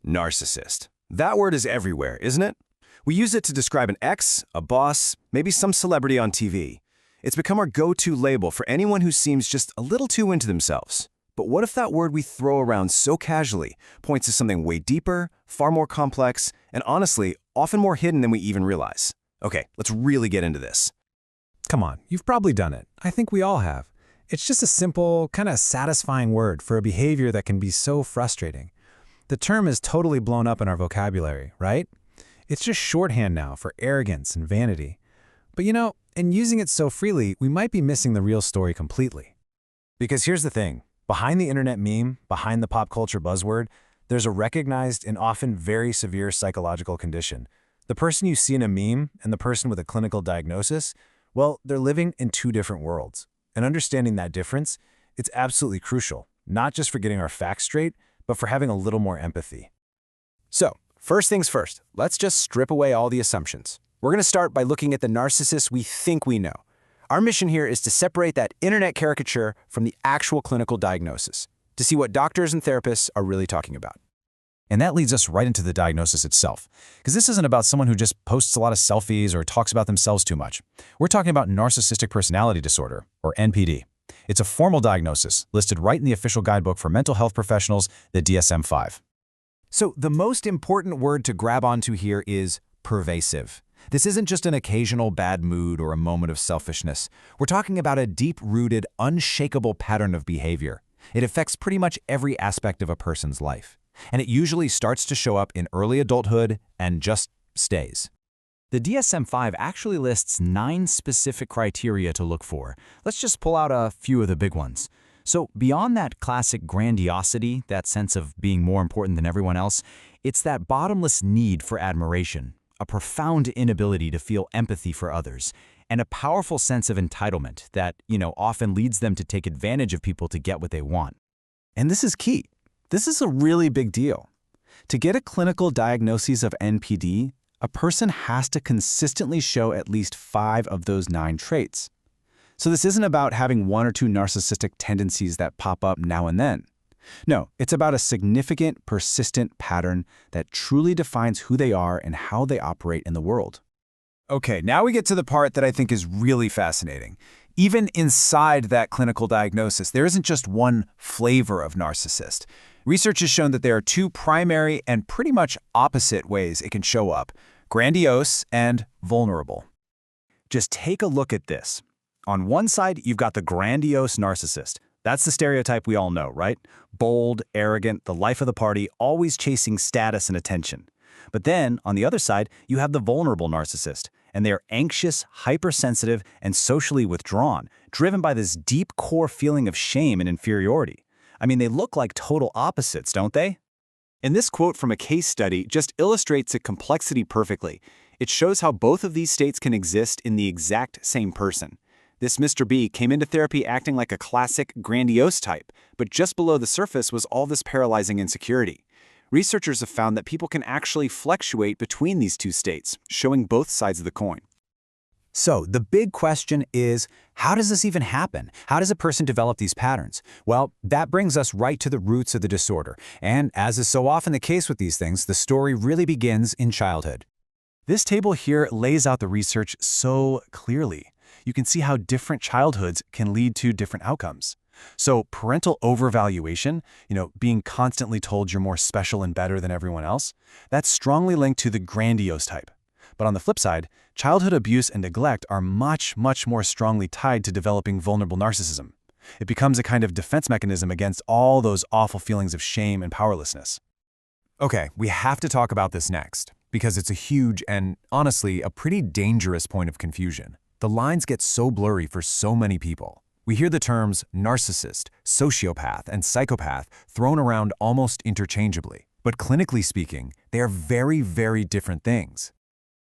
Narcissist. That word is everywhere, isn't it? We use it to describe an ex, a boss, maybe some celebrity on TV. It's become our go-to label for anyone who seems just a little too into themselves. But what if that word we throw around so casually points to something way deeper, far more complex, and honestly, often more hidden than we even realize? Okay, let's really get into this. Come on, you've probably done it. I think we all have. It's just a simple, kind of satisfying word for a behavior that can be so frustrating. The term is totally blown up in our vocabulary, right? It's just shorthand now for arrogance and vanity. But in using it so freely, we might be missing the real story completely. Because here's the thing. Behind the internet meme, behind the pop culture buzzword, there's a recognized and often very severe psychological condition. The person you see in a meme and the person with a clinical diagnosis, well, they're living in two different worlds. And understanding that difference, it's absolutely crucial, not just for getting our facts straight, but for having a little more empathy. So, first things first, let's just strip away all the assumptions. We're going to start by looking at the narcissists we think we know. Our mission here is to separate that internet caricature from the actual clinical diagnosis, to see what doctors and therapists are really talking about. And that leads us right into the diagnosis itself, because this isn't about someone who just posts a lot of selfies or talks about themselves too much. We're talking about narcissistic personality disorder, or NPD. It's a formal diagnosis listed right in the official guidebook for mental health professionals, the DSM-5. So the most important word to grab onto here is pervasive. This isn't just an occasional bad mood or a moment of selfishness. We're talking about a deep-rooted, unshakable pattern of behavior. It affects pretty much every aspect of a person's life. And it usually starts to show up in early adulthood and just stays. The DSM-5 actually lists 9 specific criteria to look for. Let's just pull out a few of the big ones. So beyond that classic grandiosity, that sense of being more important than everyone else, it's that bottomless need for admiration, a profound inability to feel empathy for others, and a powerful sense of entitlement that, often leads them to take advantage of people to get what they want. And this is key. This is a really big deal. To get a clinical diagnosis of NPD, a person has to consistently show at least 5 of those 9 traits. So this isn't about having 1 or 2 narcissistic tendencies that pop up now and then. No, it's about a significant, persistent pattern that truly defines who they are and how they operate in the world. Okay, now we get to the part that I think is really fascinating. Even inside that clinical diagnosis, there isn't just one flavor of narcissist. Research has shown that there are 2 primary and pretty much opposite ways it can show up: grandiose and vulnerable. Just take a look at this. On one side, you've got the grandiose narcissist. That's the stereotype we all know, right? Bold, arrogant, the life of the party, always chasing status and attention. But then, on the other side, you have the vulnerable narcissist, and they're anxious, hypersensitive, and socially withdrawn, driven by this deep core feeling of shame and inferiority. I mean, they look like total opposites, don't they? And this quote from a case study just illustrates the complexity perfectly. It shows how both of these states can exist in the exact same person. This Mr. B came into therapy acting like a classic grandiose type, but just below the surface was all this paralyzing insecurity. Researchers have found that people can actually fluctuate between these 2 states, showing both sides of the coin. So the big question is, how does this even happen? How does a person develop these patterns? Well, that brings us right to the roots of the disorder. And as is so often the case with these things, the story really begins in childhood. This table here lays out the research so clearly. You can see how different childhoods can lead to different outcomes. So parental overvaluation, being constantly told you're more special and better than everyone else, that's strongly linked to the grandiose type. But on the flip side, childhood abuse and neglect are much, much more strongly tied to developing vulnerable narcissism. It becomes a kind of defense mechanism against all those awful feelings of shame and powerlessness. Okay, we have to talk about this next, because it's a huge and, honestly, a pretty dangerous point of confusion. The lines get so blurry for so many people. We hear the terms narcissist, sociopath, and psychopath thrown around almost interchangeably. But clinically speaking, they are very, very different things.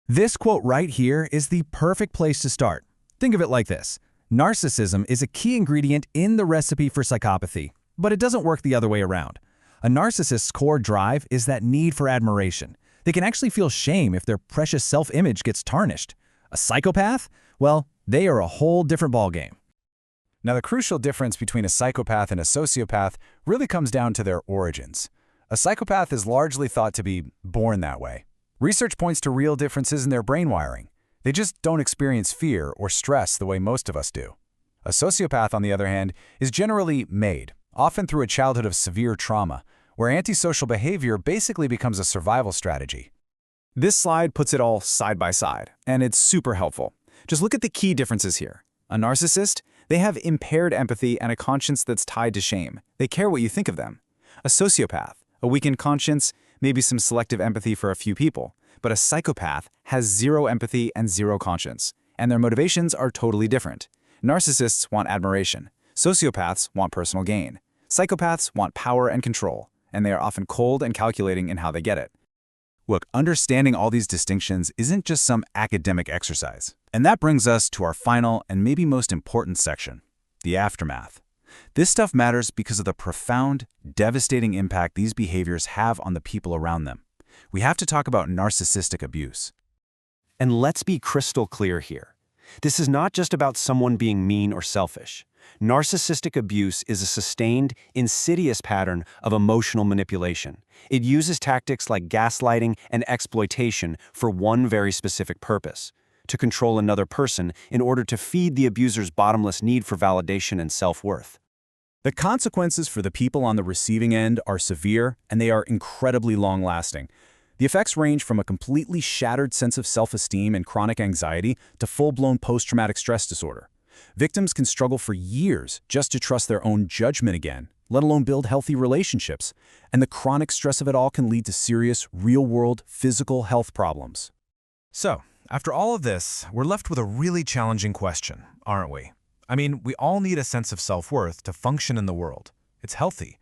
This quote right here is the perfect place to start. Think of it like this. Narcissism is a key ingredient in the recipe for psychopathy, but it doesn't work the other way around. A narcissist's core drive is that need for admiration. They can actually feel shame if their precious self-image gets tarnished. A psychopath? Well, they are a whole different ballgame. Now, the crucial difference between a psychopath and a sociopath really comes down to their origins. A psychopath is largely thought to be born that way. Research points to real differences in their brain wiring. They just don't experience fear or stress the way most of us do. A sociopath, on the other hand, is generally made, often through a childhood of severe trauma, where antisocial behavior basically becomes a survival strategy. This slide puts it all side by side, and it's super helpful. Just look at the key differences here. A narcissist, they have impaired empathy and a conscience that's tied to shame. They care what you think of them. A sociopath, a weakened conscience, maybe some selective empathy for a few people. But a psychopath has zero empathy and zero conscience, and their motivations are totally different. Narcissists want admiration. Sociopaths want personal gain. Psychopaths want power and control, and they are often cold and calculating in how they get it. Look, understanding all these distinctions isn't just some academic exercise. And that brings us to our final and maybe most important section, the aftermath. This stuff matters because of the profound, devastating impact these behaviors have on the people around them. We have to talk about narcissistic abuse. And let's be crystal clear here. This is not just about someone being mean or selfish. Narcissistic abuse is a sustained, insidious pattern of emotional manipulation. It uses tactics like gaslighting and exploitation for one very specific purpose: to control another person in order to feed the abuser's bottomless need for validation and self-worth. The consequences for the people on the receiving end are severe, and they are incredibly long-lasting. The effects range from a completely shattered sense of self-esteem and chronic anxiety to full-blown post-traumatic stress disorder. Victims can struggle for years just to trust their own judgment again, let alone build healthy relationships. And the chronic stress of it all can lead to serious, real-world, physical health problems. So, after all of this, we're left with a really challenging question, aren't we? I mean, we all need a sense of self-worth to function in the world. It's healthy.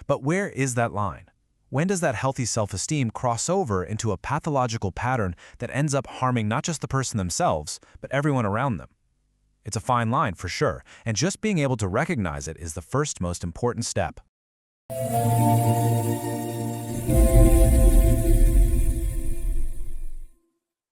But where is that line? When does that healthy self-esteem cross over into a pathological pattern that ends up harming not just the person themselves, but everyone around them? It's a fine line for sure, and just being able to recognize it is the first most important step.